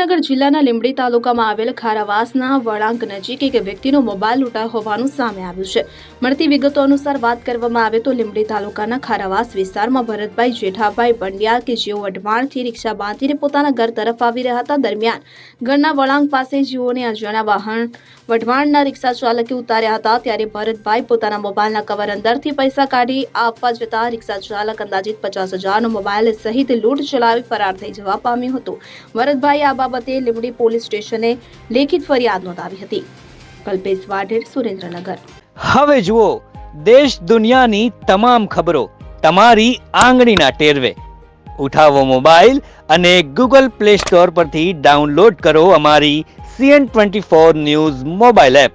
સુરેન્દ્રનગર જિલ્લાના લીંબડી તાલુકામાં આવેલ ખારાવાસના વળાંક નજીક એક વ્યક્તિનો મોબાઈલ લૂંટાયો હોવાનું સામે આવ્યું છે। મળતી વિગતો અનુસાર વાત કરવામાં આવે તો લીંબડી તાલુકાના ખારાવાસ વિસ્તારમાં ભરતભાઈ જેઠાભાઈ પંડ્યા કે જેઓ વઢવાણથી રિક્ષા બાંધીને પોતાના ઘર તરફ આવી રહ્યા હતા, દરમિયાન ઘરના વળાંક પાસે જેઓને અજાણ્યા વાહન વઢવાણના રિક્ષા ચાલકે ઉતાર્યા હતા, ત્યારે ભરતભાઈ પોતાના મોબાઈલના કવર અંદરથી પૈસા કાઢી આપવા જતા રિક્ષા ચાલક અંદાજિત 50,000નો મોબાઈલ સહિત લૂંટ ચલાવી ફરાર થઈ જવા પામ્યું હતું। ભરતભાઈ આ બાબતે લીંબડી પોલીસ સ્ટેશને લેખિત ફરિયાદ નોંધાવી હતી। કલ્પેશ વાઢેર, સુરેન્દ્રનગર। હવે જુઓ દેશ દુનિયાની તમામ ખબરો તમારી આંગળીના ટેરવે। ઉઠાવો મોબાઈલ અને ગૂગલ પ્લે સ્ટોર પરથી ડાઉનલોડ કરો અમારી CN24 ન્યૂઝ મોબાઈલ એપ।